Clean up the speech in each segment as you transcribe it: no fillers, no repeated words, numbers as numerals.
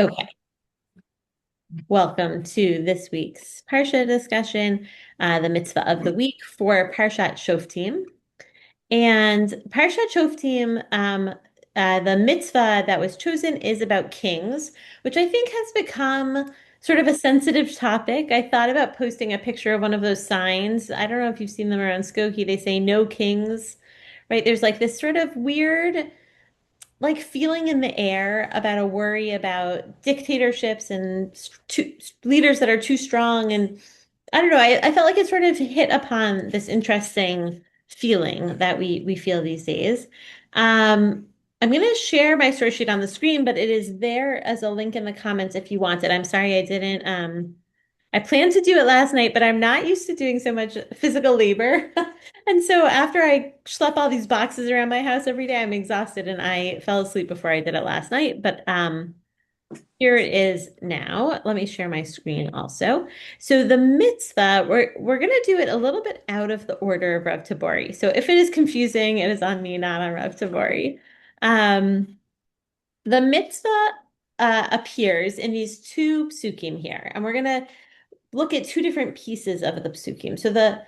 Okay, welcome to this week's Parsha discussion, the mitzvah of the week for Parshat Shoftim. And Parshat Shoftim, the mitzvah that was chosen is about kings, which I think has become sort of a sensitive topic. I thought about posting a picture of one of those signs. I don't know if you've seen them around Skokie. They say no kings, right? There's like this sort of weird like feeling in the air about a worry about dictatorships and leaders that are too strong. And I don't know, I felt like it sort of hit upon this interesting feeling that we feel these days. Um, I'm going to share my source sheet on the screen, but it is there as a link in the comments if you want it. I'm sorry I didn't. I planned to do it last night, but I'm not used to doing so much physical labor. And so after I schlep all these boxes around my house every day, I'm exhausted and I fell asleep before I did it last night. But here it is now. Let me share my screen also. So the mitzvah, we're gonna do it a little bit out of the order of Rav Tabori. So if it is confusing, it is on me, not on Rav Tabori. Um, the mitzvah appears in these two psukim here, and we're gonna look at two different pieces of the psukim. So the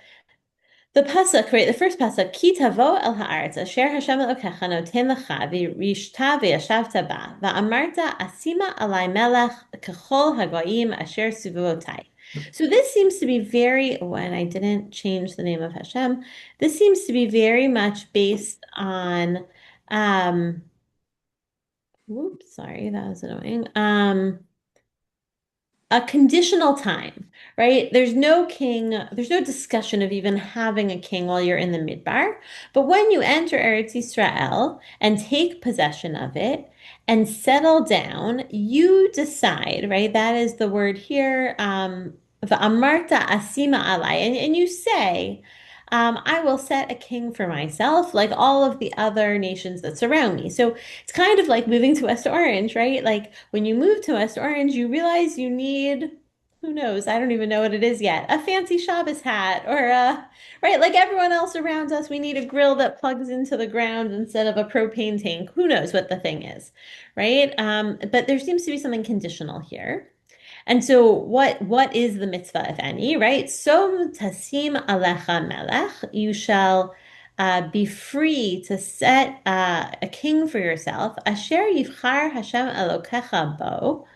pasuk, right? The first pasuk, Ki tavo el haaretz asher Hashem Elokecha noten lecha v'rishta v'yashavta ba va'amarta asima alai melech kechol hagoyim asher suvuotai. So this seems to be very, oh, and I didn't change the name of Hashem. This seems to be very much based on, whoops, sorry, that was annoying. A conditional time, right? There's no king, there's no discussion of even having a king while you're in the midbar. But when you enter Eretz Yisrael and take possession of it and settle down, you decide, right? That is the word here, V'amarta asima alai, and you say, I will set a king for myself, like all of the other nations that surround me. So it's kind of like moving to West Orange, right? Like when you move to West Orange, you realize you need, who knows, I don't even know what it is yet, a fancy Shabbos hat or right, like everyone else around us, we need a grill that plugs into the ground instead of a propane tank. Who knows what the thing is, right? But there seems to be something conditional here. And so what is the mitzvah, if any, right? Som tasim alecha melech, you shall be free to set a king for yourself. Asher yivchar Hashem Elokecha bo,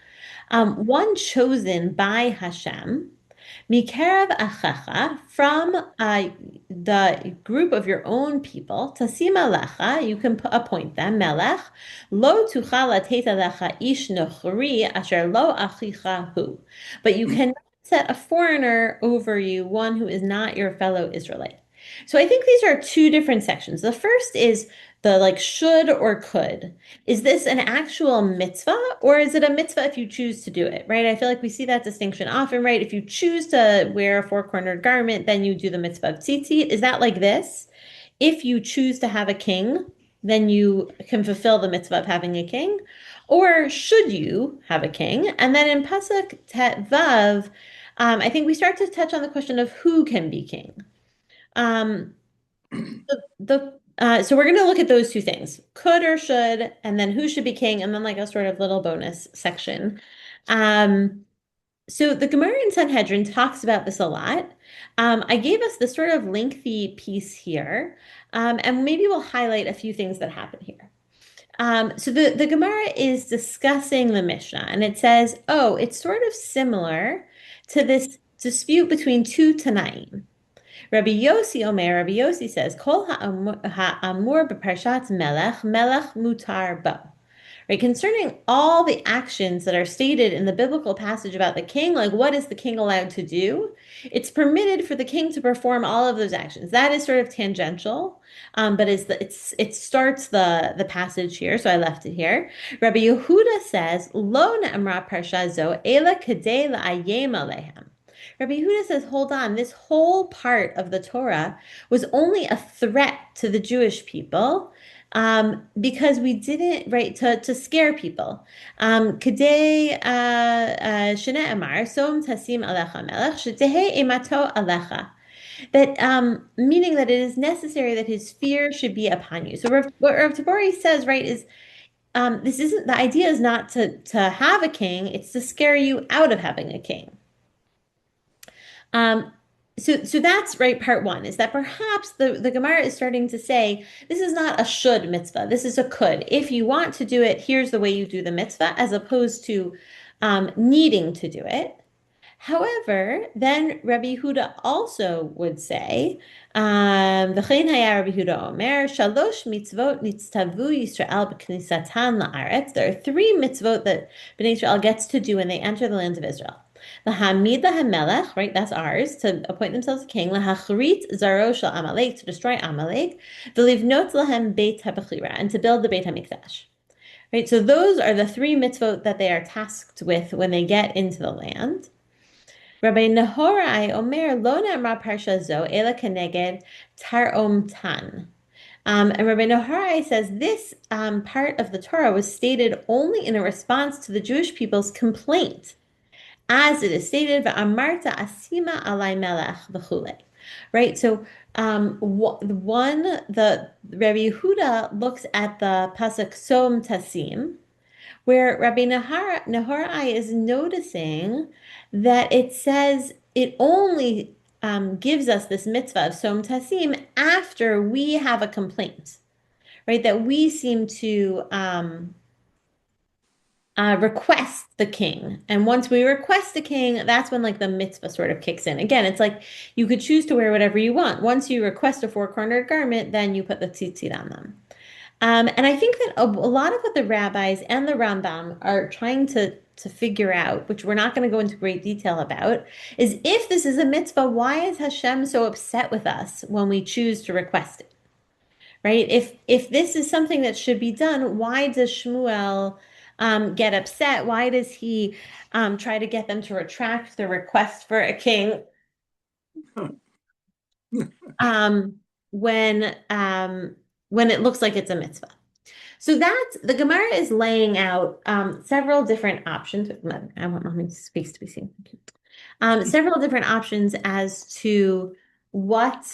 one chosen by Hashem. Mikerav achacha, from the group of your own people, tasim alecha, you can appoint them, melech, lo tuchal latet alecha ish nochri asher lo achicha hu. But you cannot set a foreigner over you, one who is not your fellow Israelite. So I think these are two different sections. The first is the like should or could. Is this an actual mitzvah or is it a mitzvah if you choose to do it, right? I feel like we see that distinction often, right? If you choose to wear a four-cornered garment, then you do the mitzvah of tzitzit. Is that like this? If you choose to have a king, then you can fulfill the mitzvah of having a king. Or should you have a king? And then in Pasuk Tet Vav, I think we start to touch on the question of who can be king. Um, so we're going to look at those two things, could or should, and then who should be king, and then like a sort of little bonus section. Um, so the Gemara in Sanhedrin talks about this a lot. I gave us this sort of lengthy piece here, and maybe we'll highlight a few things that happen here. So the Gemara is discussing the Mishnah, and it says, oh, it's sort of similar to this dispute between two Tanaim. Rabbi Yossi Omer, Rabbi Yossi says, Kol ha'amur b'parshat melech, melech mutar bo. Right, concerning all the actions that are stated in the biblical passage about the king, like what is the king allowed to do? It's permitted for the king to perform all of those actions. That is sort of tangential, but it starts the passage here, so I left it here. Rabbi Yehuda says, Lo ne'amra parsha zo ela kedei la'ayem alehem. Rabbi Yehuda says, hold on, this whole part of the Torah was only a threat to the Jewish people because we didn't, right, to scare people. Kedei shene amar, som tasim alecha melech, shetehe emato alecha. That meaning that it is necessary that his fear should be upon you. So what Rav Tabori says, right, is this isn't the idea is not to have a king, it's to scare you out of having a king. Um, so that's right. Part one is that perhaps the Gemara is starting to say this is not a should mitzvah. This is a could. If you want to do it, here's the way you do the mitzvah, as opposed to needing to do it. However, then Rabbi Yehuda also would say, "V'chein haya Rabbi Yehuda Omer, shalosh mitzvot nitztavu Yisrael b'knisatan la'aretz." There are three mitzvot that Bnei Israel gets to do when they enter the land of Israel. Lahamid lahamelech, right? That's ours to appoint themselves a king. Lahachrit zaro shel Amalek, to destroy Amalek. V'livnot lahem beit habechira, and to build the Beit Hamikdash. Right. So those are the three mitzvot that they are tasked with when they get into the land. Rabbi Nehorai Omer lo ne'amra parsha zo ela keneged tarom tan. And Rabbi Nehorai says this part of the Torah was stated only in a response to the Jewish people's complaint, as it is stated, "V'amarta asima alai melech v'chule." Right. So the Rabbi Yehuda looks at the pasuk som tasim, where Rabbi Nehorai is noticing that it says it only gives us this mitzvah of Som Tasim after we have a complaint, right? That we seem to request the king. And once we request the king, that's when like the mitzvah sort of kicks in. Again, it's like you could choose to wear whatever you want. Once you request a four-cornered garment, then you put the tzitzit on them. And I think that a lot of what the rabbis and the Rambam are trying to figure out, which we're not going to go into great detail about, is if this is a mitzvah, why is Hashem so upset with us when we choose to request it? Right? If this is something that should be done, why does Shmuel get upset? Why does he try to get them to retract the request for a king when it looks like it's a mitzvah? So that's the Gemara is laying out several different options. I want mommy speaks to be seen. Several different options as to what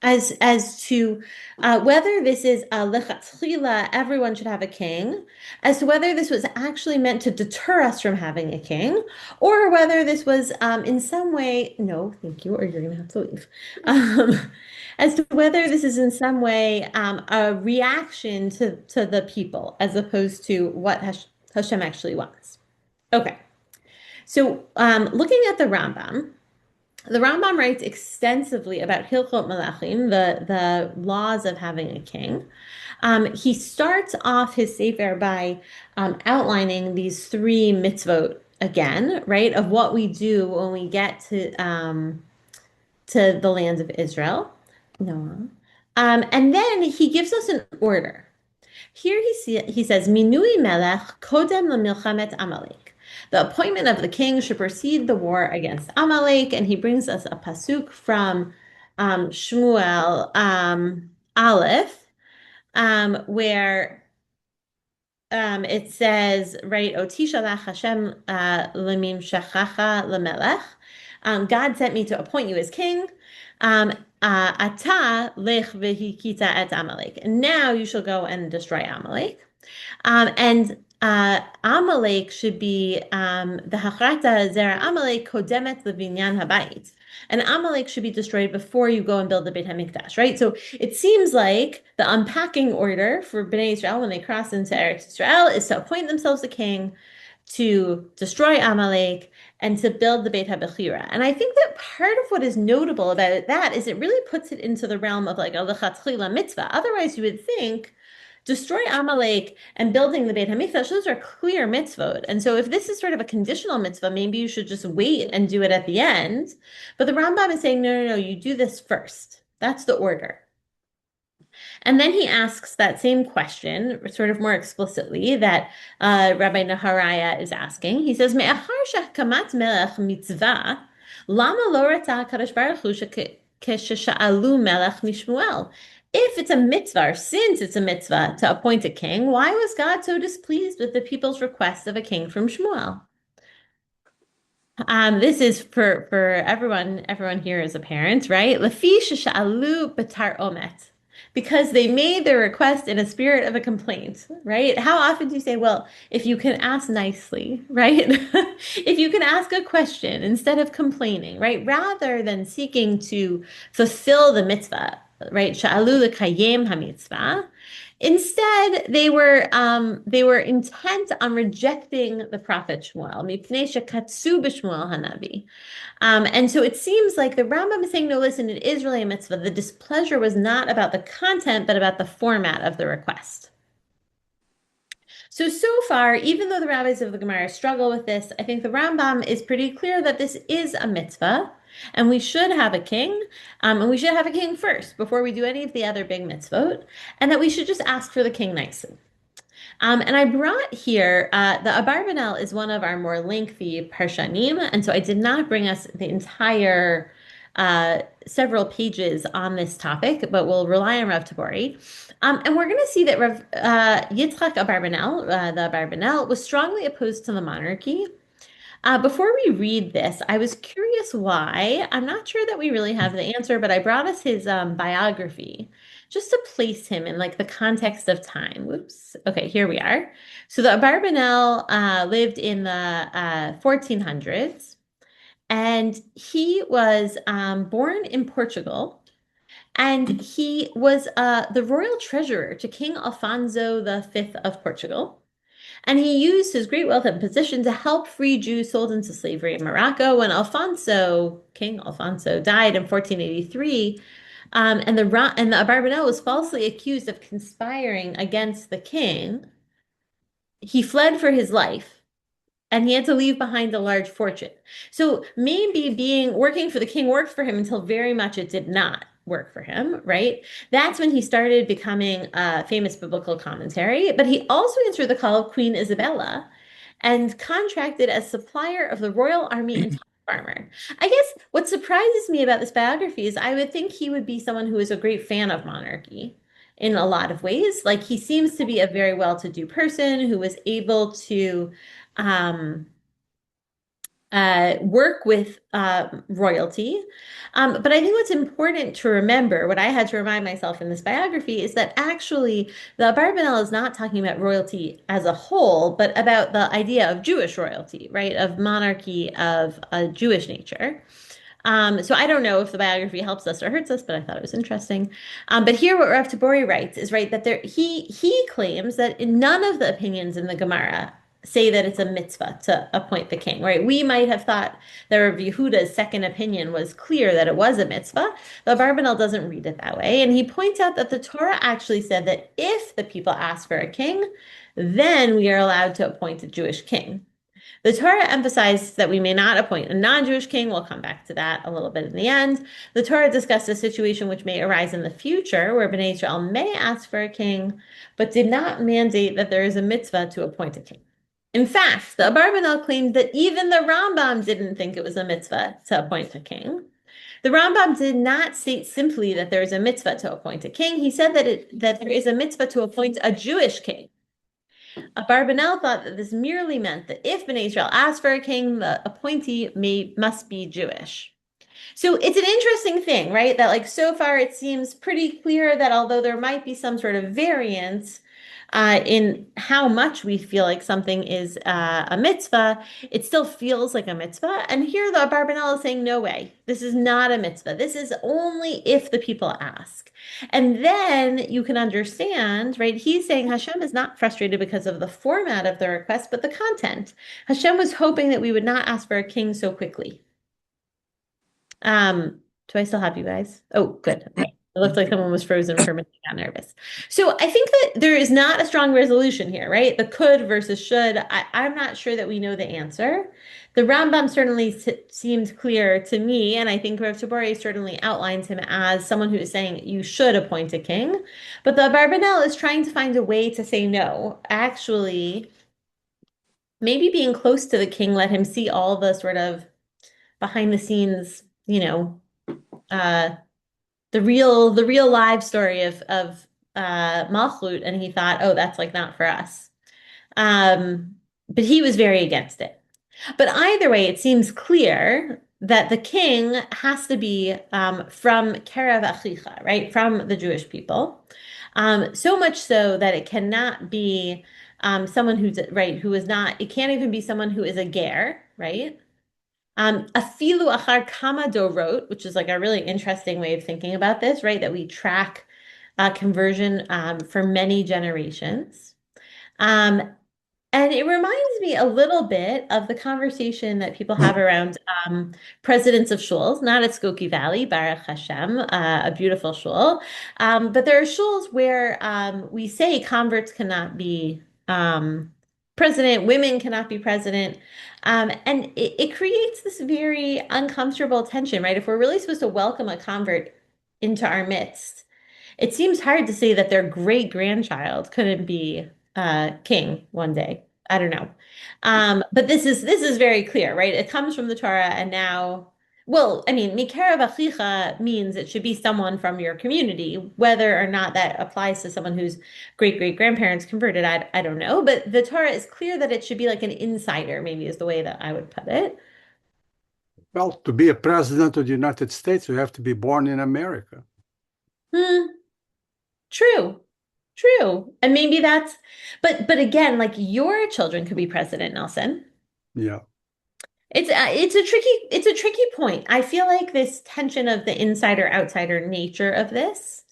as to whether this is a lechatchila, everyone should have a king, as to whether this was actually meant to deter us from having a king, or whether this was in some way, no, thank you, or you're going to have to leave. As to whether this is in some way a reaction to the people, as opposed to what Hashem actually wants. Okay, so looking at the Rambam writes extensively about Hilchot Melachim, the laws of having a king. He starts off his Sefer by outlining these three mitzvot again, right, of what we do when we get to the land of Israel. No. And then he gives us an order. Here he says, Minui melech kodem lemilchamet Amalek. The appointment of the king should precede the war against Amalek, and he brings us a pasuk from Shmuel Aleph, where it says, right, Otishalach Hashem lemim shechacha lemelech. God sent me to appoint you as king. Ata lech v'hikita et Amalek. And now you shall go and destroy Amalek. And Amalek should be the hachrata zera Amalek kodemet levinyan habayit. And Amalek should be destroyed before you go and build the Beit Hamikdash, right? So it seems like the unpacking order for Bnei Israel when they cross into Eretz Israel is to appoint themselves a king, to destroy Amalek, and to build the Beit HaBechira. And I think that part of what is notable about that is it really puts it into the realm of like a lechatchila mitzvah. Otherwise, you would think destroy Amalek and building the Beit HaMikdash, those are clear mitzvot. And so if this is sort of a conditional mitzvah, maybe you should just wait and do it at the end. But the Rambam is saying, no, you do this first. That's the order. And then he asks that same question, sort of more explicitly, that Rabbi Naharaya is asking. He says, Me'achar shekamat melech mitzvah, lama lo rata HaKadosh Baruch Hu keshesha'alu melech mishmuel? If it's a mitzvah, or since it's a mitzvah to appoint a king, why was God so displeased with the people's request of a king from Shmuel? This is for everyone. Everyone here is a parent, right? Lafi shesha'alu b'tar omet. because they made their request in a spirit of a complaint, right? How often do you say, well, if you can ask nicely, right? If you can ask a question instead of complaining, right? Rather than seeking to fulfill the mitzvah, right? Sha'alu lekayem hamitzvah. Instead, they were intent on rejecting the prophet Shmuel. Mipnei shekatsu b'Shmuel hanavi. And so it seems like the Rambam is saying, no, listen, it is really a mitzvah. The displeasure was not about the content, but about the format of the request. So far, even though the rabbis of the Gemara struggle with this, I think the Rambam is pretty clear that this is a mitzvah, and we should have a king, and we should have a king first before we do any of the other big mitzvot, and that we should just ask for the king nicely. And I brought here, the Abarbanel is one of our more lengthy Parshanim, and so I did not bring us the entire several pages on this topic, but we'll rely on Rav Tabori. And we're going to see that Yitzchak Abarbanel, the Abarbanel, was strongly opposed to the monarchy. Before we read this, I was curious why. I'm not sure that we really have the answer, but I brought us his biography just to place him in like the context of time. Whoops. Okay, here we are. So the Abarbanel lived in the 1400s, and he was born in Portugal, and he was the royal treasurer to King Alfonso V of Portugal. And he used his great wealth and position to help free Jews sold into slavery in Morocco. When King Alfonso, died in 1483, and the Abarbanel was falsely accused of conspiring against the king, he fled for his life, and he had to leave behind a large fortune. So maybe working for the king worked for him until very much it did not work for him, right? That's when he started becoming a famous biblical commentary. But he also answered the call of Queen Isabella and contracted as supplier of the royal army and armor. I guess what surprises me about this biography is I would think he would be someone who is a great fan of monarchy in a lot of ways. Like he seems to be a very well-to-do person who was able to um, work with royalty. But I think what's important to remember, what I had to remind myself in this biography, is that actually the Abarbanel is not talking about royalty as a whole, but about the idea of Jewish royalty, right? Of monarchy of a Jewish nature. So I don't know if the biography helps us or hurts us, but I thought it was interesting. But here, what Rav Tabori writes is right that he claims that in none of the opinions in the Gemara say that it's a mitzvah to appoint the king, right? We might have thought that Rav Yehuda's second opinion was clear that it was a mitzvah. The Abarbanel doesn't read it that way, and he points out that the Torah actually said that if the people ask for a king, then we are allowed to appoint a Jewish king. The Torah emphasizes that we may not appoint a non-Jewish king. We'll come back to that a little bit in the end. The Torah discussed a situation which may arise in the future where Bnei Israel may ask for a king, but did not mandate that there is a mitzvah to appoint a king. In fact, the Abarbanel claimed that even the Rambam didn't think it was a mitzvah to appoint a king. The Rambam did not state simply that there is a mitzvah to appoint a king. He said that there is a mitzvah to appoint a Jewish king. Abarbanel thought that this merely meant that if Bnei Israel asked for a king, the appointee must be Jewish. So it's an interesting thing, right? That like so far it seems pretty clear that although there might be some sort of variance in how much we feel like something is a mitzvah, it still feels like a mitzvah. And here the Abarbanel is saying, no way, this is not a mitzvah. This is only if the people ask. And then you can understand, right? He's saying Hashem is not frustrated because of the format of the request, but the content. Hashem was hoping that we would not ask for a king so quickly. Do I still have you guys? Oh, good. Okay. It looked like someone was frozen for a minute. I got nervous. So I think that there is not a strong resolution here, right? The could versus should. I'm not sure that we know the answer. The Rambam certainly seemed clear to me, and I think Rav Tabori certainly outlines him as someone who is saying you should appoint a king. But the Abarbanel is trying to find a way to say no. Actually, maybe being close to the king let him see all the sort of behind the scenes, the real live story of Malchut, and he thought, oh, that's like not for us. But he was very against it. But either way, it seems clear that the king has to be from Kerev Achicha, right, from the Jewish people. So much so that it cannot be someone who's right, who is not. It can't even be someone who is a ger, right? Afilu achar kama dorot, which is like a really interesting way of thinking about this, right? That we track conversion for many generations. Um, and it reminds me a little bit of the conversation that people have around presidents of shuls, not at Skokie Valley, Baruch Hashem, a beautiful shul. But there are shuls where we say converts cannot be president, women cannot be president. And it creates this very uncomfortable tension, right? If we're really supposed to welcome a convert into our midst, it seems hard to say that their great grandchild couldn't be king one day. I don't know. But this is very clear, right? It comes from the Torah, and now, well, I mean, mikerav achicha means it should be someone from your community, whether or not that applies to someone whose great great grandparents converted. I don't know, but the Torah is clear that it should be like an insider, maybe is the way that I would put it. Well, to be a president of the United States, you have to be born in America. Hmm, true. True. And maybe that's, but again, like your children could be president, Nelson. Yeah. It's a tricky point. I feel like this tension of the insider outsider nature of this.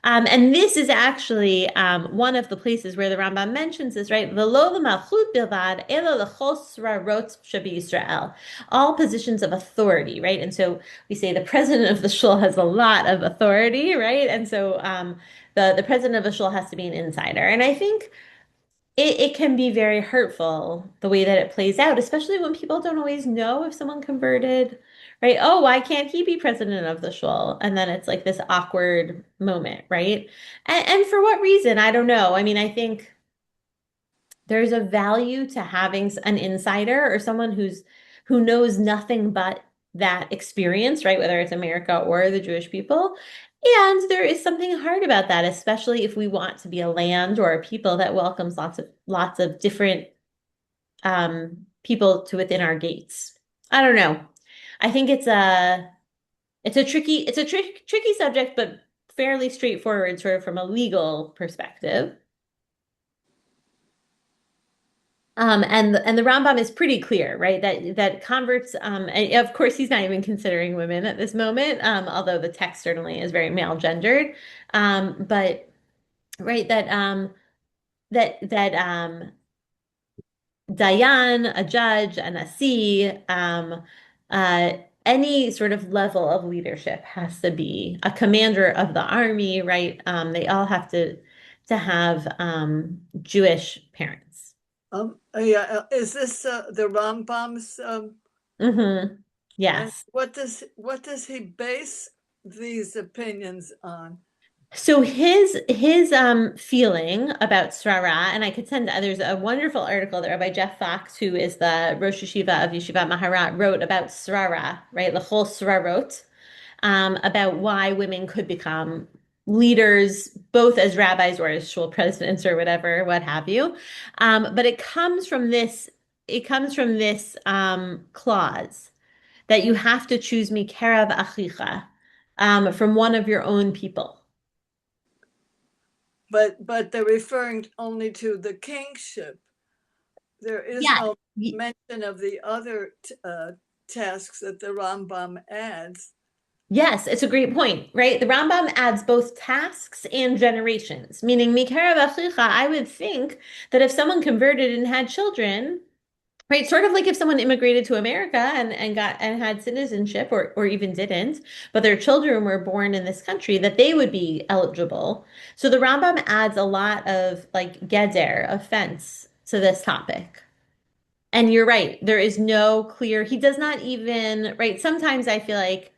And this is actually one of the places where the Rambam mentions this, right? V'lo l'malchut bilvad, elo l'chol srarot shebi all positions of authority, right? And so we say the president of the shul has a lot of authority, right? And so the president of a shul has to be an insider. And I think it can be very hurtful the way that it plays out, especially when people don't always know if someone converted, right? Oh, why can't he be president of the shul? And then it's like this awkward moment, right? And for what reason? I don't know. I mean, I think there's a value to having an insider or someone who knows nothing but that experience, right? Whether it's America or the Jewish people. And there is something hard about that, especially if we want to be a land or a people that welcomes lots of different people to within our gates. I don't know. I think it's a tricky subject, but fairly straightforward, sort of from a legal perspective. And the Rambam is pretty clear, right? That converts, and of course, he's not even considering women at this moment, although the text certainly is very male gendered. But right, that Dayan, a judge, a nasi, uh, any sort of level of leadership has to be a commander of the army, right? They all have to have Jewish parents. Yeah, is this the Rambam's? Hmm. And Yes. what does he base these opinions on? So his feeling about Srara, and I could send there's a wonderful article that Rabbi Jeff Fox, who is the Rosh Yeshiva of Yeshivat Maharat, wrote about Srara, right? The whole Srarot, about why women could become leaders, both as rabbis or as shul presidents or whatever, what have you. But it comes from this clause that you have to choose mikerav achicha, from one of your own people. But they're referring only to the kingship. There is Yeah. no mention of the other tasks that the Rambam adds. Yes, it's a great point, right? The Rambam adds both tasks and generations, meaning mikerav achicha. I would think that if someone converted and had children, right, sort of like if someone immigrated to America and had citizenship or even didn't, but their children were born in this country, that they would be eligible. So the Rambam adds a lot of like geder, offense, to this topic. And you're right, there is no clear, he does not even, right? Sometimes I feel like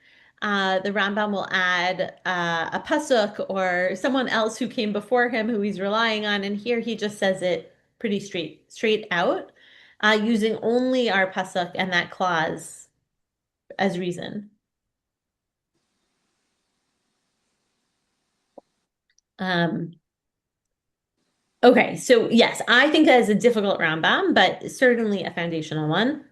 the Rambam will add a pasuk or someone else who came before him who he's relying on, and here he just says it pretty straight out, using only our pasuk and that clause as reason. Um, okay, so yes, I think that is a difficult Rambam, but certainly a foundational one.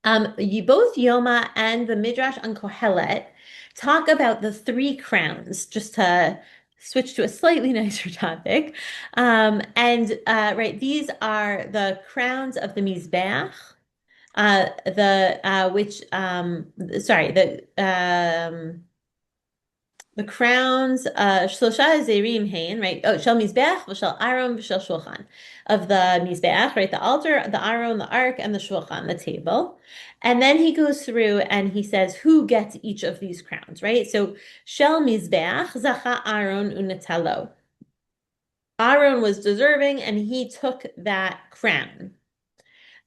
Both Yoma and the Midrash on Kohelet talk about the three crowns, just to switch to a slightly nicer topic. Right, these are the crowns of the Mizbeach, the which sorry, the crowns, shlosha zerim hein, right? Oh, shel mizbeach, v'shel aron, v'shel shulchan. Of the mizbeach, right? The altar, the aron, the ark, and the shulchan, the table. And then he goes through and he says who gets each of these crowns, right? So shel mizbeach, zacha aron unetalo. Aaron was deserving and he took that crown.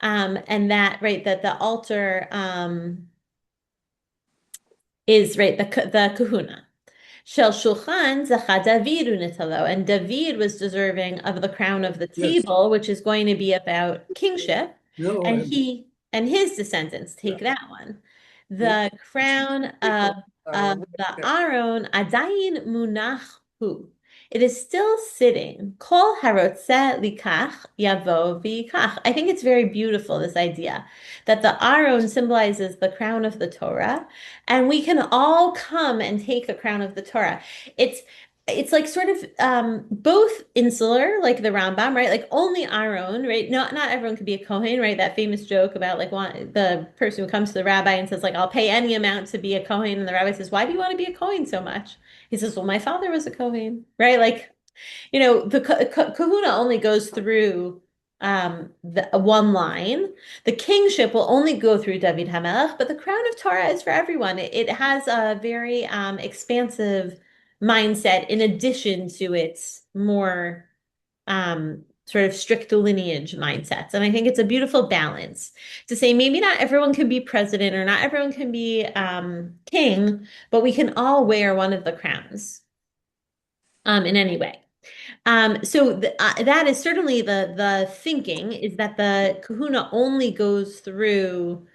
And that, right, that the altar is, right, the kahuna. Shel Shulchan Zacha David Unitalo, and David was deserving of the crown of the Yes. table, which is going to be about kingship, No, and he and his descendants take that one. The crown of the Aaron Adayin Munach Hu. It is still sitting. Kol harotze likach yavo v'yikach. I think it's very beautiful, this idea that the Aaron symbolizes the crown of the Torah, and we can all come and take the crown of the Torah. It's it's like sort of both insular, like the Rambam, right? Like only Aaron, right? Not everyone could be a Kohen, right? That famous joke about like the person who comes to the rabbi and says like, "I'll pay any amount to be a Kohen," and the rabbi says, "Why do you want to be a Kohen so much?" He says, "Well, my father was a Kohen," right? Like the kahuna only goes through the one line. The kingship will only go through David HaMelech, but the crown of Torah is for everyone. It has a very expansive mindset in addition to its more sort of strict lineage mindsets. And I think it's a beautiful balance to say maybe not everyone can be president or not everyone can be king, but we can all wear one of the crowns in any way. That is certainly the thinking is that the kahuna only goes through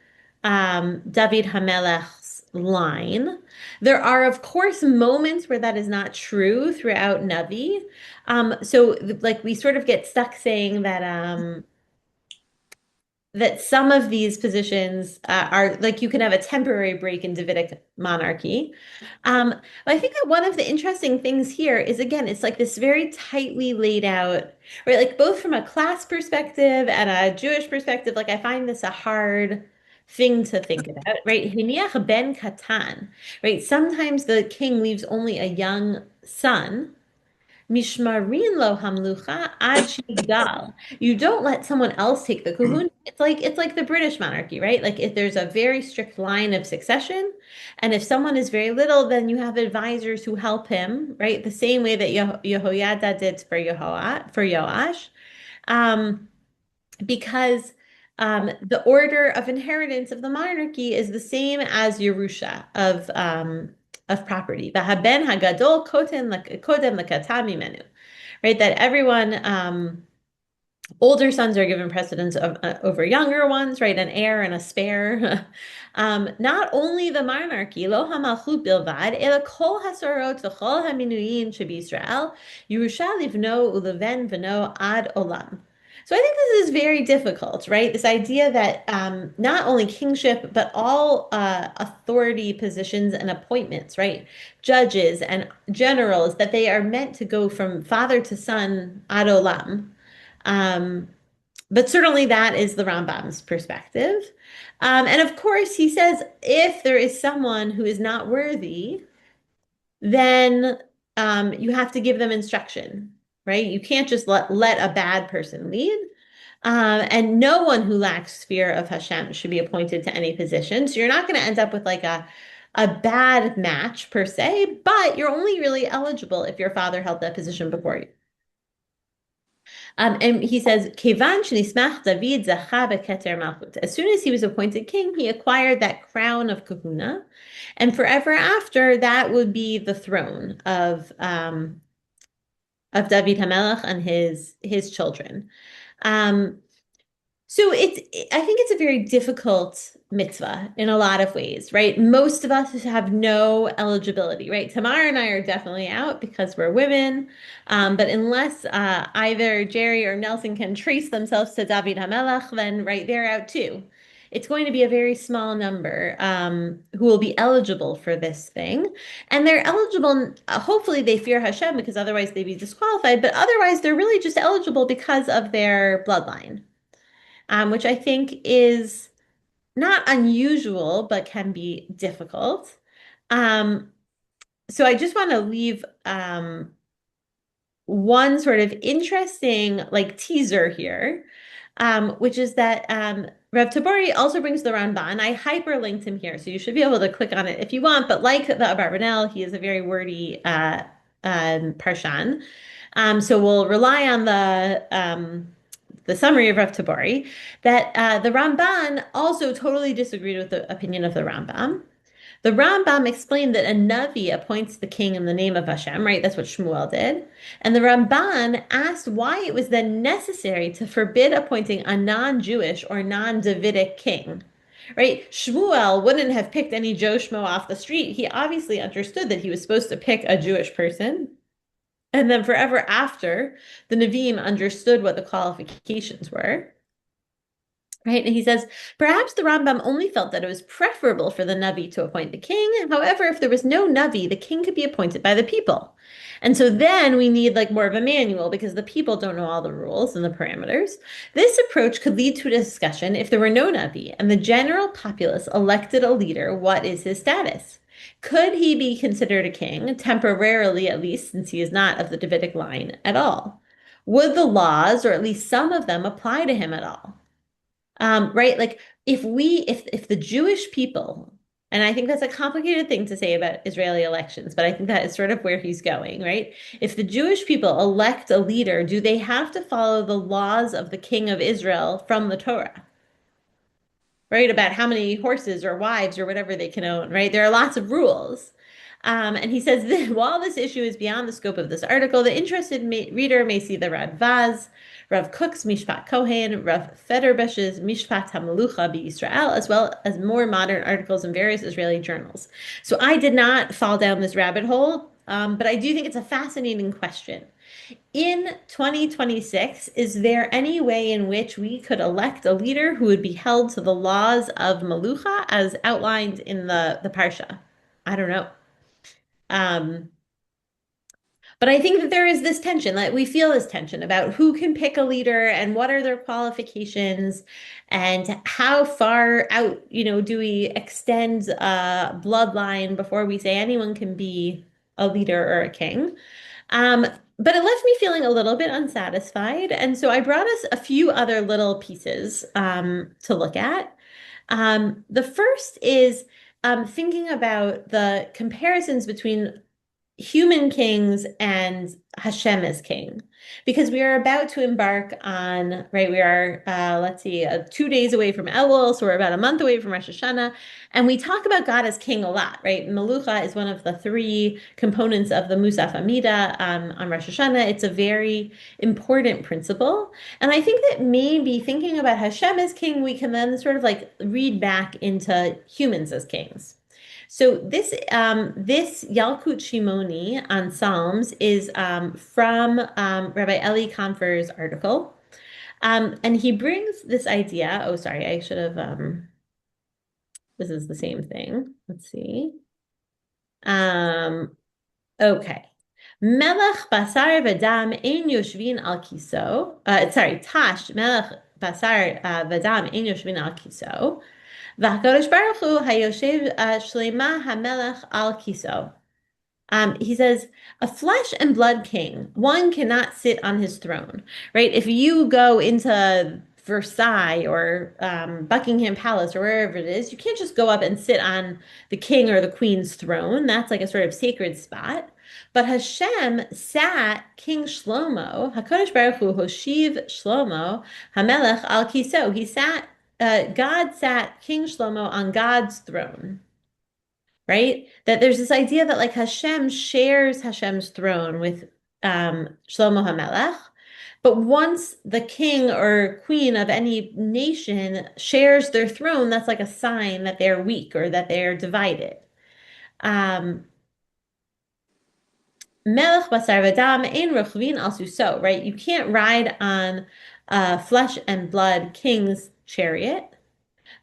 David Hamelech's line. There are, of course, moments where that is not true throughout Navi. Like we sort of get stuck saying that some of these positions are like you can have a temporary break in Davidic monarchy. But I think that one of the interesting things here is again, it's like this very tightly laid out, right? Like both from a class perspective and a Jewish perspective, like I find this a hard thing to think about, right? Hiniach ben katan, right? Sometimes the king leaves only a young son. Mishmarin lo hamlucha ad shigdal. You don't let someone else take the kahuna. It's like the British monarchy, right? Like if there's a very strict line of succession, and if someone is very little, then you have advisors who help him, right? The same way that Yehoiada did for Yoash, um, because the order of inheritance of the monarchy is the same as Yerusha of property. The haben hagadol kodem lekata mimenu, right? That everyone older sons are given precedence over younger ones, right? An heir and a spare. Not only the monarchy, lo hamalchut bilvad, ela kol hasorot v'chol haminuyin sheb'Yisrael, Yerusha livno uleven v'no ad olam. So I think this is very difficult, right? This idea that not only kingship, but all authority positions and appointments, right? Judges and generals, that they are meant to go from father to son ad olam. Um, but certainly that is the Rambam's perspective. And of course, he says if there is someone who is not worthy, then you have to give them instruction, right? You can't just let a bad person lead. And no one who lacks fear of Hashem should be appointed to any position. So you're not going to end up with like a bad match per se, but you're only really eligible if your father held that position before you. And he says, Kevan shnismach David zacha beketer malchut. As soon as he was appointed king, he acquired that crown of kahuna, and forever after, that would be the throne of David Hamelech and his children. Um, I think it's a very difficult mitzvah in a lot of ways, right? Most of us have no eligibility, right? Tamar and I are definitely out because we're women. But unless either Jerry or Nelson can trace themselves to David HaMelech, then right, they're out too. It's going to be a very small number who will be eligible for this thing. And they're eligible, hopefully they fear Hashem because otherwise they'd be disqualified, but otherwise they're really just eligible because of their bloodline, which I think is not unusual, but can be difficult. Um, so I just want to leave one sort of interesting like teaser here, which is that Rev Tabori also brings the Ramban. I hyperlinked him here, so you should be able to click on it if you want. But like the Abarbanel, he is a very wordy parshan. So we'll rely on the summary of Rev Tabori that the Ramban also totally disagreed with the opinion of the Rambam. The Rambam explained that a Navi appoints the king in the name of Hashem, right? That's what Shmuel did. And the Ramban asked why it was then necessary to forbid appointing a non-Jewish or non-Davidic king, right? Shmuel wouldn't have picked any Joe Schmo off the street. He obviously understood that he was supposed to pick a Jewish person. And then forever after, the Nevi'im understood what the qualifications were. Right. And he says, perhaps the Rambam only felt that it was preferable for the Navi to appoint the king. However, if there was no Navi, the king could be appointed by the people. And so then we need like more of a manual because the people don't know all the rules and the parameters. This approach could lead to a discussion if there were no Navi and the general populace elected a leader, what is his status? Could he be considered a king, temporarily at least, since he is not of the Davidic line at all? Would the laws, or at least some of them, apply to him at all? Right? Like if the Jewish people, and I think that's a complicated thing to say about Israeli elections, but I think that is sort of where he's going, right? If the Jewish people elect a leader, do they have to follow the laws of the king of Israel from the Torah? Right? About how many horses or wives or whatever they can own, right? There are lots of rules. And he says that while this issue is beyond the scope of this article, the interested reader may see the Radvaz, Rav Kook's Mishpat Kohen, Rav Federbesh's Mishpat HaMelucha B'Yisrael, as well as more modern articles in various Israeli journals. So I did not fall down this rabbit hole, but I do think it's a fascinating question. In 2026, is there any way in which we could elect a leader who would be held to the laws of Melucha as outlined in the Parsha? I don't know. Um, but I think that there is this tension, like we feel this tension about who can pick a leader and what are their qualifications and how far out, do we extend a bloodline before we say anyone can be a leader or a king. But it left me feeling a little bit unsatisfied. And so I brought us a few other little pieces to look at. The first is thinking about the comparisons between human kings and Hashem as king, because we are about to embark on, right, we are, let's see, 2 days away from Elul, so we're about a month away from Rosh Hashanah, and we talk about God as king a lot, right? Melucha is one of the three components of the Musaf Amida on Rosh Hashanah. It's a very important principle, and I think that maybe thinking about Hashem as king, we can then sort of like read back into humans as kings. So this Yalkut Shimoni on Psalms is from Rabbi Eli Kamfer's article, and he brings this idea. Oh, sorry, I should have. This is the same thing. Let's see. Okay. Melech basar v'dam ein yoshvin al kiso. Sorry, Tash melech basar v'dam ein yoshvin al kiso. V'HaKadosh Baruch Hu hayoshev shlema hamelech al kiso. He says, a flesh and blood king, one cannot sit on his throne, right? If you go into Versailles or Buckingham Palace or wherever it is, you can't just go up and sit on the king or the queen's throne. That's like a sort of sacred spot. But Hashem sat King Shlomo, HaKadosh Baruch Hu Hoshiv Shlomo, Hamelech al Kiso. God sat King Shlomo on God's throne, right? That there's this idea that like Hashem shares Hashem's throne with Shlomo HaMelech, but once the king or queen of any nation shares their throne, that's like a sign that they're weak or that they're divided. Melech basar v'dam ein rochvin al suso, right? You can't ride on flesh and blood king's chariot.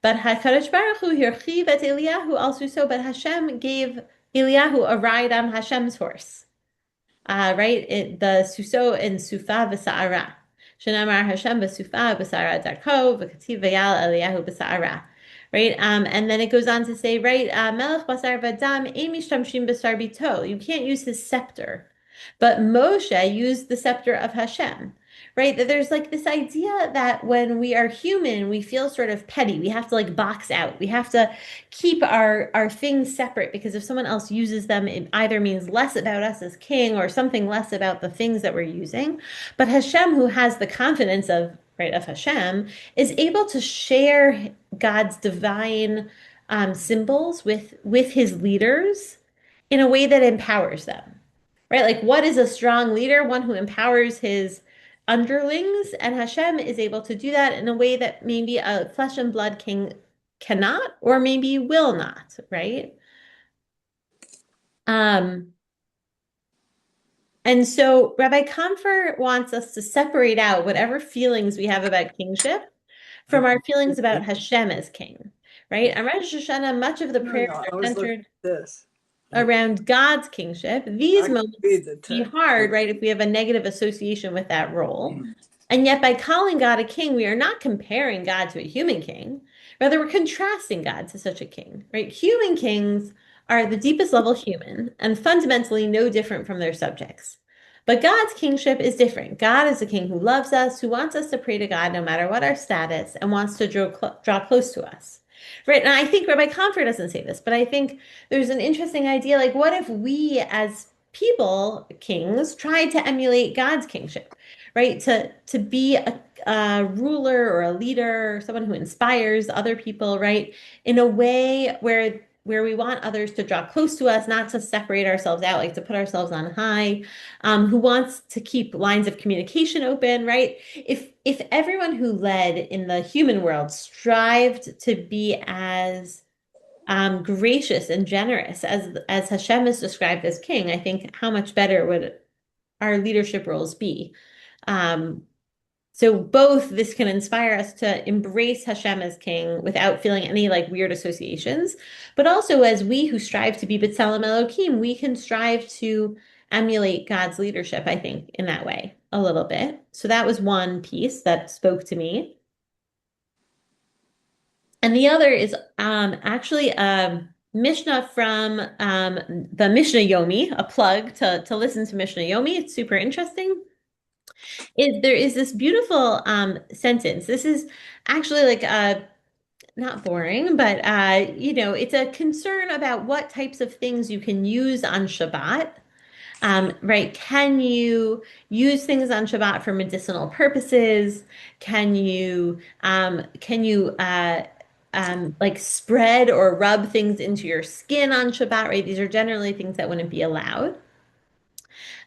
But HaKadosh Baruch Hu hirchiv et Eliyahu also so, but Hashem gave Eliyahu a ride on Hashem's horse. Right? The Suso in Sufa v'Sa'ara. Shenamar Hashem v'Sufa v'Sa'ara darko v'kativ v'yal Eliyahu v'Sa'ara. Right? And then it goes on to say, right, Melech basar v'dam ein mishtamshim b'sar bito. You can't use his scepter. But Moshe used the scepter of Hashem. Right? That there's like this idea that when we are human, we feel sort of petty. We have to like box out. We have to keep our things separate because if someone else uses them, it either means less about us as king or something less about the things that we're using. But Hashem, who has the confidence of right of Hashem, is able to share God's divine symbols with his leaders in a way that empowers them. Right? Like what is a strong leader? One who empowers his underlings, and Hashem is able to do that in a way that maybe a flesh and blood king cannot or maybe will not, right? Um, and so Rabbi Comfort wants us to separate out whatever feelings we have about kingship from our feelings about Hashem as king, right? On Rosh Hashanah, much of the No, prayers no, I are was looking centered at this. around God's kingship. These I can moments read the be text. hard, right, if we have a negative association with that role. And yet, by calling God a king, we are not comparing God to a human king. Rather, we're contrasting God to such a king, right? Human kings are the deepest level human and fundamentally no different from their subjects. But God's kingship is different. God is a king who loves us, who wants us to pray to God no matter what our status, and wants to draw close to us. Right. And I think Rabbi Comfort doesn't say this, but I think there's an interesting idea like, what if we as people, kings, tried to emulate God's kingship? Right? To be a ruler or a leader, or someone who inspires other people, right? In a way where we want others to draw close to us, not to separate ourselves out, like to put ourselves on high, who wants to keep lines of communication open, right? If everyone who led in the human world strived to be as gracious and generous as Hashem is described as king, I think how much better would our leadership roles be? Um, so both this can inspire us to embrace Hashem as king without feeling any like weird associations, but also as we who strive to be B'Tselem Elohim, we can strive to emulate God's leadership, I think, in that way a little bit. So that was one piece that spoke to me. And the other is actually a Mishnah from the Mishnah Yomi, a plug to listen to Mishnah Yomi. It's super interesting. There is this beautiful sentence. This is actually like not boring, but it's a concern about what types of things you can use on Shabbat. Right? Can you use things on Shabbat for medicinal purposes? Can you like spread or rub things into your skin on Shabbat? Right? These are generally things that wouldn't be allowed.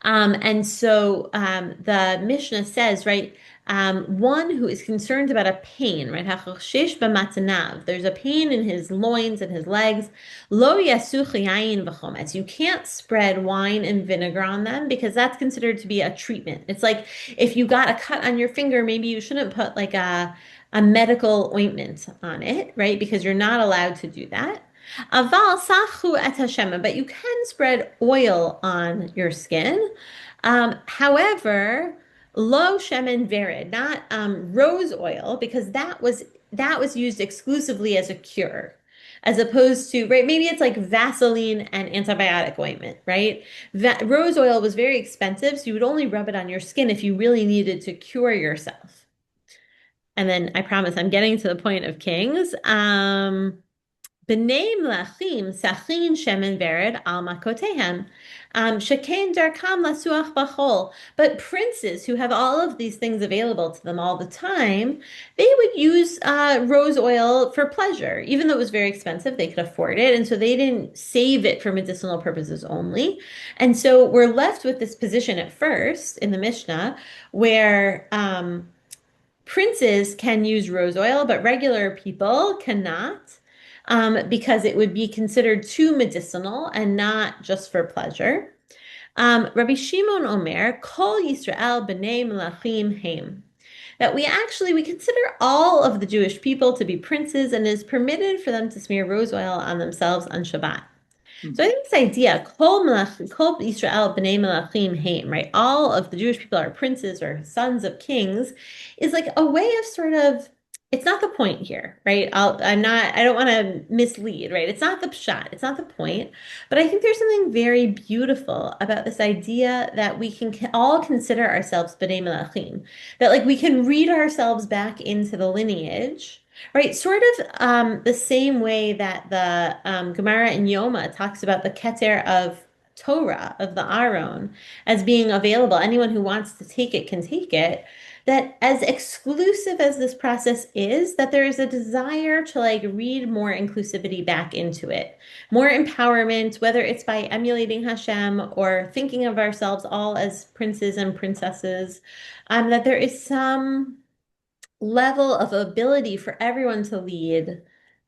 And so the Mishnah says, right, one who is concerned about a pain, right? There's a pain in his loins and his legs. Lo yasuch yayin v'chometz. You can't spread wine and vinegar on them because that's considered to be a treatment. It's like if you got a cut on your finger, maybe you shouldn't put like a medical ointment on it, right? Because you're not allowed to do that. Aval sachu et Hashem, but you can spread oil on your skin. However, lo shemen vered, not rose oil, because that was used exclusively as a cure, as opposed to right. Maybe it's like Vaseline and antibiotic ointment, right? Rose oil was very expensive, so you would only rub it on your skin if you really needed to cure yourself. And then I promise I'm getting to the point of kings. B'nei mlachim sachin shemen vered al makotehem. Shekain darkam lasuach b'chol. But princes who have all of these things available to them all the time, they would use rose oil for pleasure. Even though it was very expensive, they could afford it. And so they didn't save it for medicinal purposes only. And so we're left with this position at first in the Mishnah where princes can use rose oil, but regular people cannot. Because it would be considered too medicinal and not just for pleasure. Rabbi Shimon Omer, Kol Yisrael b'nei melachim heim. that we consider all of the Jewish people to be princes and it is permitted for them to smear rose oil on themselves on Shabbat. So I think this idea, Kol Yisrael b'nei melachim heim, right? All of the Jewish people are princes or sons of kings, is like a way of sort of, it's not the point here, right? I don't want to mislead, right? It's not the pshat, it's not the point, but I think there's something very beautiful about this idea that we can all consider ourselves b'nei melachim, that like we can read ourselves back into the lineage. Right, sort of the same way that the Gemara in Yoma talks about the Keter of Torah, of the Aron, as being available. Anyone who wants to take it can take it. That as exclusive as this process is, that there is a desire to like read more inclusivity back into it, more empowerment, whether it's by emulating Hashem or thinking of ourselves all as princes and princesses, that there is some level of ability for everyone to lead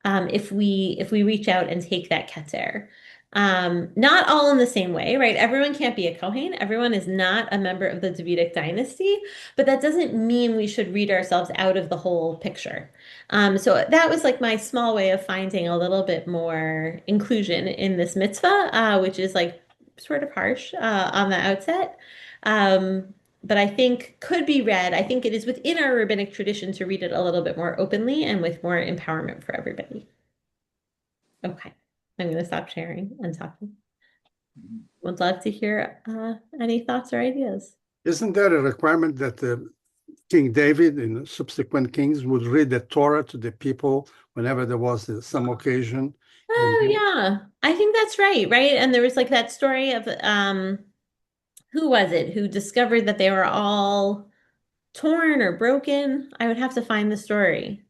if we reach out and take that keter. Not all in the same way, right? Everyone can't be a Kohen. Everyone is not a member of the Davidic dynasty, but that doesn't mean we should read ourselves out of the whole picture. So that was like my small way of finding a little bit more inclusion in this mitzvah, which is like sort of harsh on the outset. Um, but I think could be read. I think it is within our rabbinic tradition to read it a little bit more openly and with more empowerment for everybody. Okay, I'm going to stop sharing and talking. Would love to hear any thoughts or ideas. Isn't that a requirement that King David and subsequent kings would read the Torah to the people whenever there was some occasion? And Oh yeah, I think that's right, right? And there was like that story of who was it who discovered that they were all torn or broken? I would have to find the story.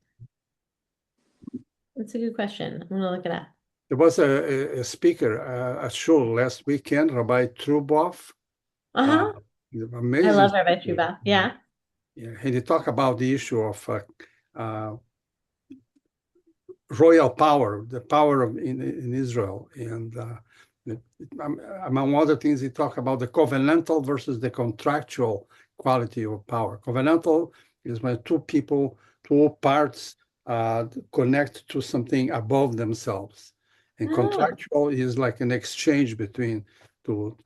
That's a good question. I'm gonna look it up. there was a speaker at shul last weekend, Rabbi Trubov. Uh-huh. He's an I amazing love Rabbi speaker. Truba. Yeah. Yeah, and he talked about the issue of royal power, the power in Israel. And among other things, he talked about the covenantal versus the contractual quality of power. Covenantal is when two parts connect to something above themselves. And Oh. contractual is like an exchange between two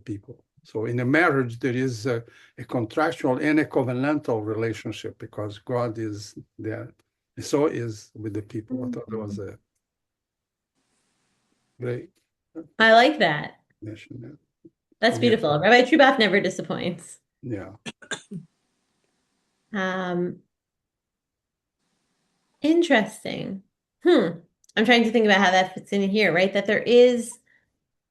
people. So in a marriage, there is a contractual and a covenantal relationship because God is there. And so is with the people. I thought that was a great I like that. definition. That's Yeah, beautiful. Rabbi Trubath never disappoints. yeah. Um, Interesting. Hmm. I'm trying to think about how that fits in here, right? That there is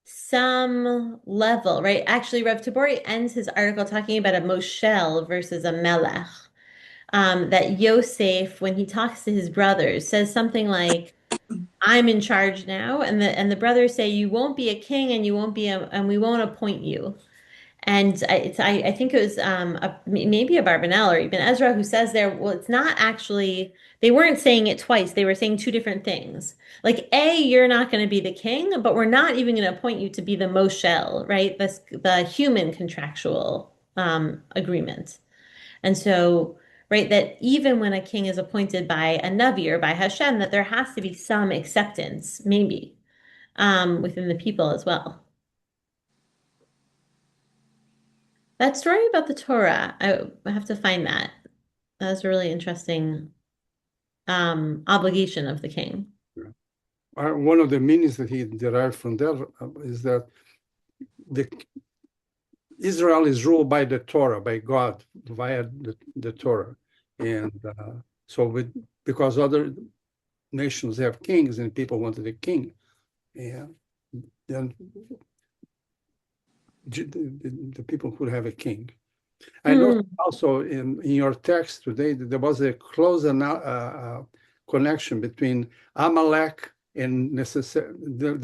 some level, right? Actually, Rev Tabori ends his article talking about a Moshel versus a Melech. That Yosef, when he talks to his brothers, says something like, "I'm in charge now," and the brothers say, "You won't be a king, and you won't be and we won't appoint you." And I think it was maybe a Barbanel or even Ezra who says there, well, it's not actually, they weren't saying it twice. They were saying two different things. Like, A, you're not going to be the king, but we're not even going to appoint you to be the Moshel, right? The human contractual agreement. And so, right, that even when a king is appointed by a Navi or by Hashem, that there has to be some acceptance, maybe, within the people as well. That story about the Torah, I have to find that. That was a really interesting obligation of the king. One of the meanings that he derived from that is that the Israel is ruled by the Torah, by God, via the Torah. And so because other nations have kings and people wanted a king, and then the people could have a king. I noticed Hmm. also in your text today that there was a close connection between Amalek and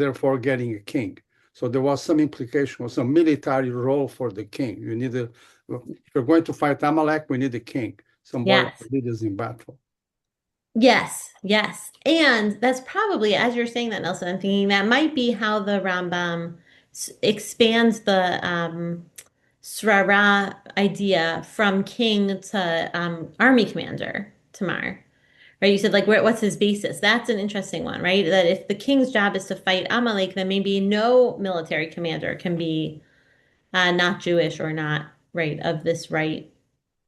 therefore getting a king. So there was some implication or some military role for the king. If you're going to fight Amalek, we need a king, somebody Yes. to lead us in battle. Yes, yes. And that's probably, as you're saying that, Nelson, I'm thinking that might be how the Rambam expands the srara idea from king to army commander, Tamar. Right? You said like what's his basis? That's an interesting one, right? That if the king's job is to fight Amalek, then maybe no military commander can be not Jewish or not right of this right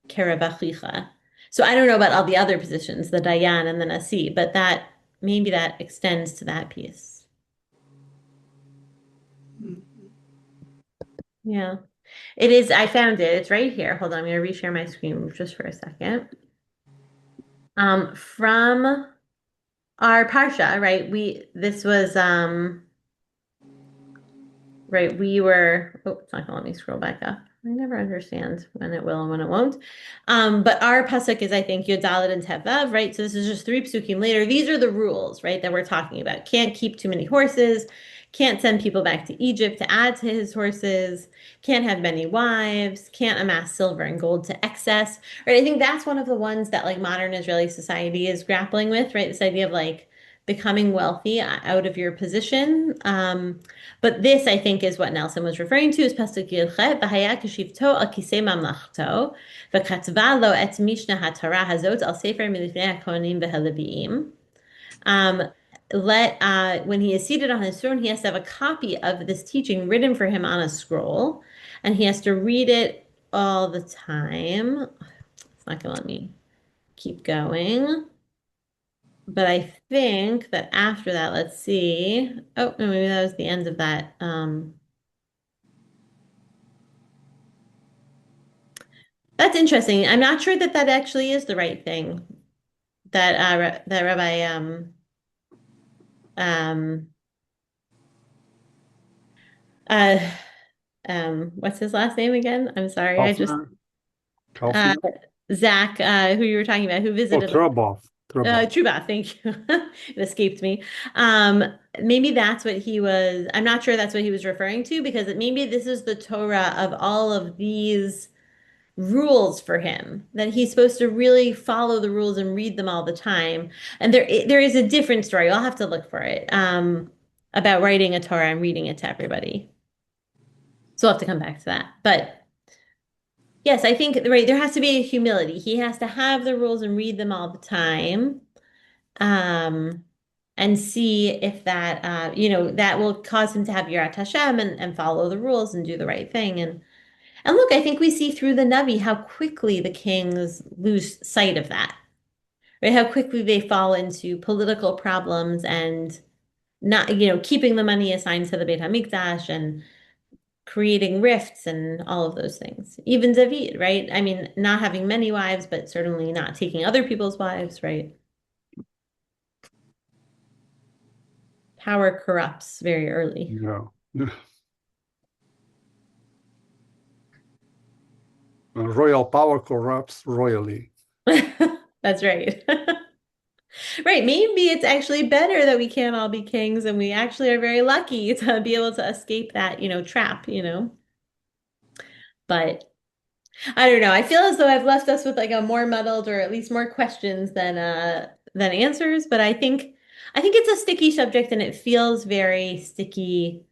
Karabachicha. So I don't know about all the other positions, the Dayan and the Nasi, but that maybe that extends to that piece. Yeah. It is, I found it. It's right here. Hold on, I'm gonna reshare my screen just for a second. From our Parsha, right? This was right, it's not gonna let me scroll back up. I never understand when it will and when it won't. But our pasuk is, I think, Yud Daled and Tevav, right? So this is just three psukim later. These are the rules, right, that we're talking about. Can't keep too many horses, can't send people back to Egypt to add to his horses, can't have many wives, can't amass silver and gold to excess, right? I think that's one of the ones that like modern Israeli society is grappling with, right? This idea of like becoming wealthy out of your position. But this, I think, is what Nelson was referring to, is Pasuk Yilchet, V'haya kishivto al kisei mamlachto, v'katva lo et Mishnah HaTorah hazot al sefer milifnei HaKohanim v'Haleviim. Um, when he is seated on his throne, he has to have a copy of this teaching written for him on a scroll, and he has to read it all the time. It's not going to let me keep going. But I think that after that, let's see. Oh, no, maybe that was the end of that. That's interesting. I'm not sure that that actually is the right thing that that Rabbi um uh what's his last name again? I'm sorry. I just Kaufman, uh Kaufman. Zach who you were talking about who Oh, visited Trubov. Truba, thank you. It escaped me. Um, Maybe that's what he was. I'm not sure that's what he was referring to because maybe this is the Torah of all of these rules for him, that he's supposed to really follow the rules and read them all the time. And there is a different story. I'll have to look for it, about writing a Torah and reading it to everybody. So I'll have to come back to that. But yes, I think right, there has to be a humility. He has to have the rules and read them all the time. Um, and see if that that will cause him to have Yirat Hashem and follow the rules and do the right thing. And look, I think we see through the Navi how quickly the kings lose sight of that, right? How quickly they fall into political problems and not, keeping the money assigned to the Beit HaMikdash and creating rifts and all of those things. Even David, right? I mean, not having many wives, but certainly not taking other people's wives, right? Power corrupts very early. Yeah. Royal power corrupts royally. That's right. Right. Maybe it's actually better that we can't all be kings and we actually are very lucky to be able to escape that, trap. But I don't know. I feel as though I've left us with like a more muddled or at least more questions than answers, but I think it's a sticky subject and it feels very sticky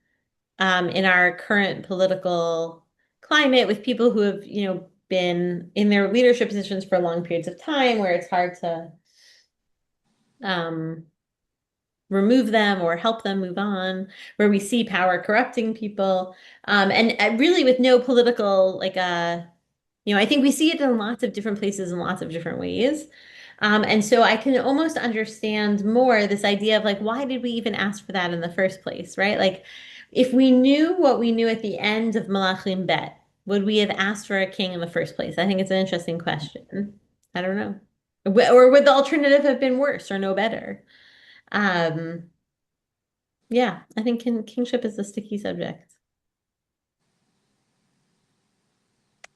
in our current political climate with people who have, been in their leadership positions for long periods of time where it's hard to um remove them or help them move on, where we see power corrupting people. And really with no political, like, I think we see it in lots of different places in lots of different ways. And so I can almost understand more this idea of like, why did we even ask for that in the first place, right? Like, if we knew what we knew at the end of Malachim Bet, would we have asked for a king in the first place? I think it's an interesting question. I don't know. Or would the alternative have been worse or no better? Um, yeah, I think kingship is a sticky subject.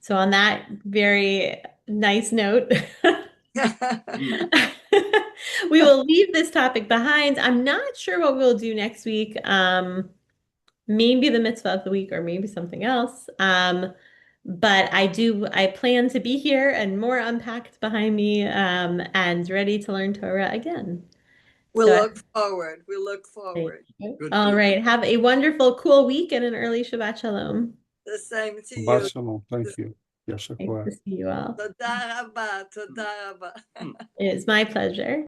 So on that very nice note, we will leave this topic behind. I'm not sure what we'll do next week. Maybe the mitzvah of the week or maybe something else. But I plan to be here and more unpacked behind me, and ready to learn Torah again. We'll So look forward. We look thank forward. you. Good All deal. right. Have a wonderful, cool week and an early Shabbat Shalom. The same to Shabbat you. shalom. Thank you. Yasher Nice koach. to see you all. תודה רבה, תודה רבה. It is my pleasure.